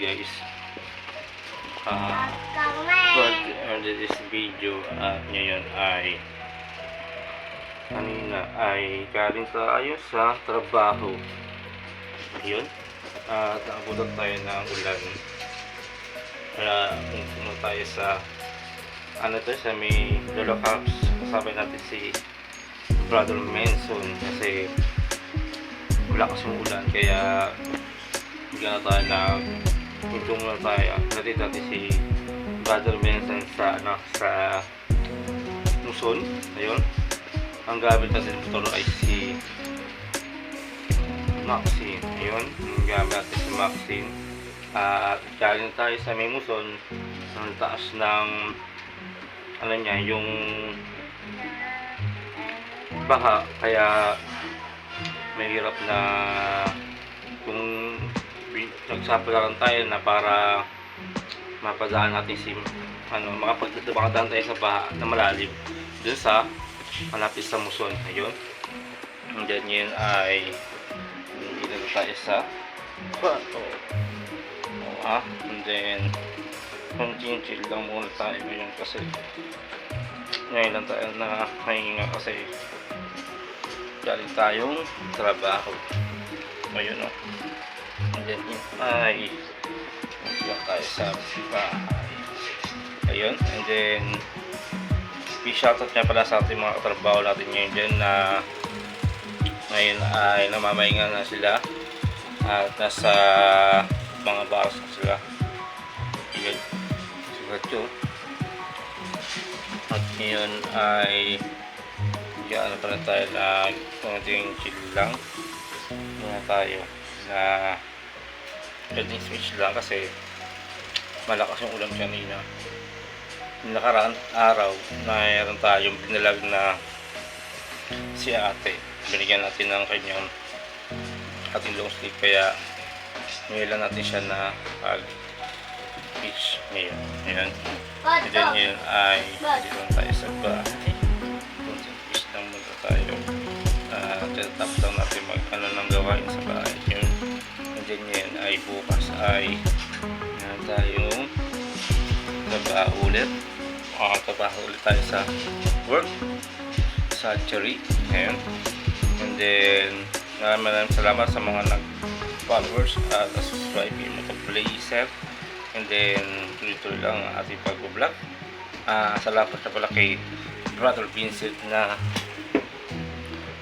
guys, for this video. At ngayon ay kanina ay galing tayo sa trabaho. Ayun, at nakabutot tayo ng ulan, kaya pumunta tayo sa sa may Lolo Caps. Kasabay natin si Brother Menson kasi wala kasing ulan, kaya bigyan na tayo na hinto muna tayo. Natin natin si Brother Menson sa Luzon. Ayun, ang gamit natin motor ay si Maxine. Ayun, ang gamit natin si Maxine. At galing tayo sa may Luzon, ang taas ng yung baha, kaya mahirap na kung nagsapalaran tayo na para mapadaan natin si makapagdadaan tayo sa baha na malalim dun sa malapit sa Luzon. Ayun, and then yun ay hindi na tayo sa and then chill lang muna tayo ngayon kasi ngayon lang tayo na mahinga kasi galing tayong trabaho. Ayun o, and then yun ay lang tayo sa bahay. Ayun, and then shoutout nga pala sa ating mga katrabaho natin ngayon dyan na ngayon ay namamahinga na sila at nasa mga baras na sila. Ayun, at ngayon ay ano pa na tayo na konting chill lang muna tayo na pwedeng switch lang kasi malakas yung ulan kanina. Nakaraan araw na mayroon tayong binalag na si ate, binigyan natin ng kanyang ating long sleeve, kaya ngayon lang natin siya na pag-pitch ngayon. Ayan, and then yun ay dito lang tayo sa bahay. Pitch lang muna tayo, tapos lang natin nang gawain sa bahay yun. And then yun ay bukas ay tayong trabaho ulit. Trabaho ulit tayo sa work sa Cherry. Ayan, and then maraming salamat sa mga nag-followers at subscribe mo to Playset. And then tuloy-tuloy lang ang ating pag-vlog. Salamat na pala kay Brother Vincent na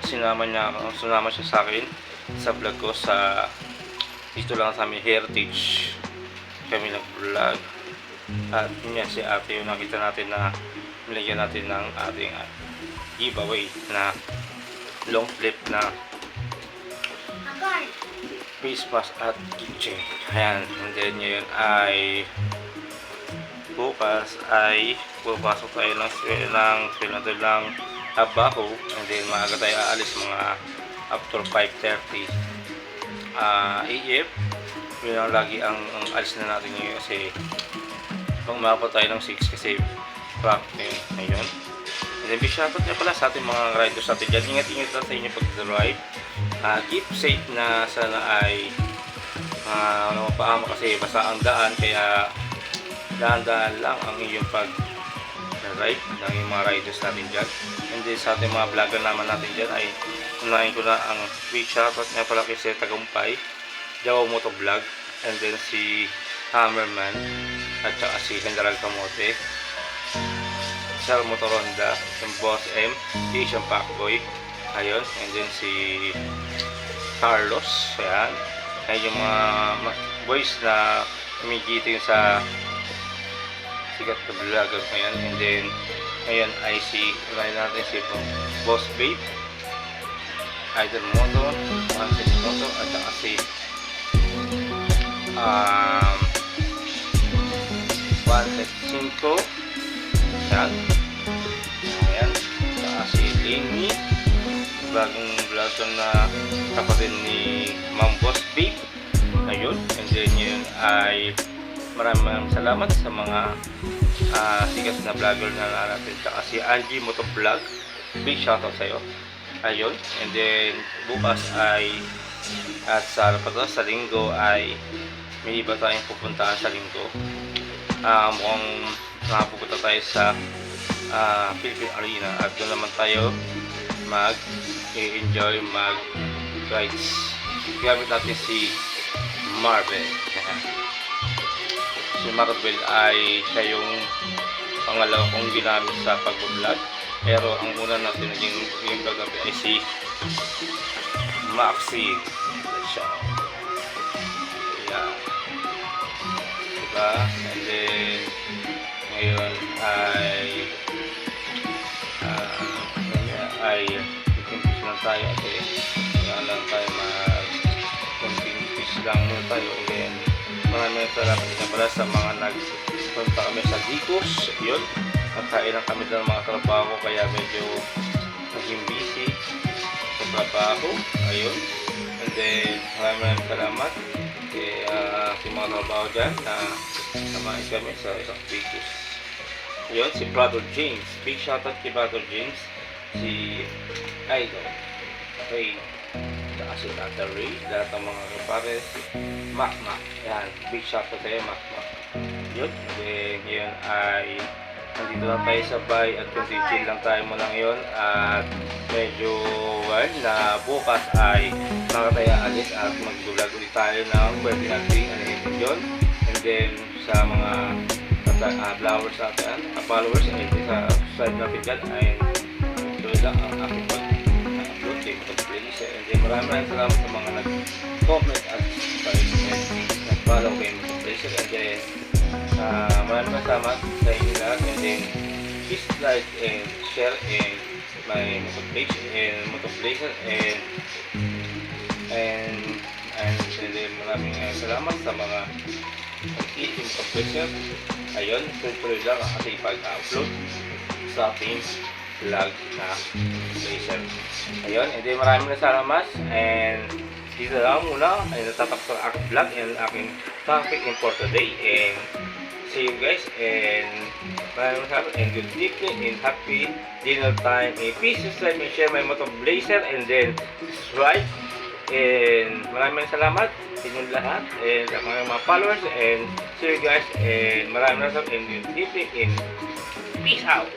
sinama siya sa akin sa vlog ko sa dito lang sa aming Heritage. Kami nag-vlog at yun nga si ate yung nakita natin na nilagyan natin ng ating giveaway na long flip na face mask at kitchen. Ayan, and then yun ay bukas ay pupasok tayo ng trabaho, and then maaga tayo aalis mga after 5:30 AM. Yun ang lagi ang alis na natin ngayon kasi pang umabot tayo ng 6 kasi practice. Ayun, and then big shoutout nga pala sa ating mga riders natin dyan. Ingat-ingat lang sa inyo pag-drive. Keep safe na sana ay mapaama kasi basa ang daan, kaya dahan-dahan lang ang iyong pag-ride ng yung mga riders natin dyan. And then sa ating mga vlogger naman natin dyan ay unahin ko na ang big shoutout nga pala kay Sir Tagumpay, Jawa Moto Vlog, and then si Hammerman at saka si General Kamote, Sir Motoronda, yung Boss M, Asian Packboy. Ayun, and then si Carlos. Ayan, ay yung mga boys na umigiting sa sikat na vlogger ngayon. And then ngayon ay unahin natin si Boss Babe, Idol Moto, Francis Moto, at saka si Wanted 5. Ayan, ayan, saka si Lenny, bagong vlogger na kapatid ni Ma'am Boss Babe. Ayun, and then yun ay maraming salamat sa mga sikat na vlogger na natin. Saka si Angie Moto Vlog, big shoutout sa iyo. Ayun, and then bukas ay at sa Linggo ay may iba tayong pupuntahan sa linggo. Mukhang nakapupunta tayo sa Philippine Arena at doon naman tayo mag-enjoy, mag-rides. Gamit natin si Marvel. Si Marvel ay siya yung pangalawa kong ginamit sa pag-vlog. Pero ang una natin yung vlog natin ay si Maxi. Siya. Yeah. Diba? And then ngayon ay i-fish lang tayo kasi lang tayo mag-konting fish lang muna tayo. And then maraming salamat din pala sa mga nagpunta kami sa Dicos. Yun, nagkain lang kami ng mga trabaho kaya medyo naging busy sa trabaho. Ayun, and then maraming salamat sa mga trabaho dyan na samahin kami sa isang Dicos. Yun, si Brother James, big shoutout kay Brother James, si Idol Ray, saka si Tata Ray, lahat ng mga kapares, Mac, yan, big shoutout sa'yo Mac. Yun, ngayon ay nandito lang tayo sa bahay at chill lang tayo mo lang yun at medyo na bukas ay nakataya alis at mag-vlog ulit tayo ng pwede natin anihin yun. And then sa mga followers natin, followers and sa side natin dyan ay tuloy lang ang aking pag-upload kay Motoblazer. And then maraming salamat sa mga nag-comment at nag-follow kay Motoblazer. And then maraming salamat sa inyo lahat. And then please like and share and my Motoblazer and then maraming salamat sa mga team Motoblazer. Ayun, tuloy lang ang ating pag-upload sa ating vlog na Blazer. Ayun, hindi maraming salamat and dito lang muna ay natatapos ang aking vlog and aking topic for today. And see you guys and maraming salamat and good evening and happy dinner time. And please subscribe and share my Motoblazer and then subscribe. And maraming salamat sa inyong lahat and sa mga followers and see you guys and maraming salamat and good evening and peace out.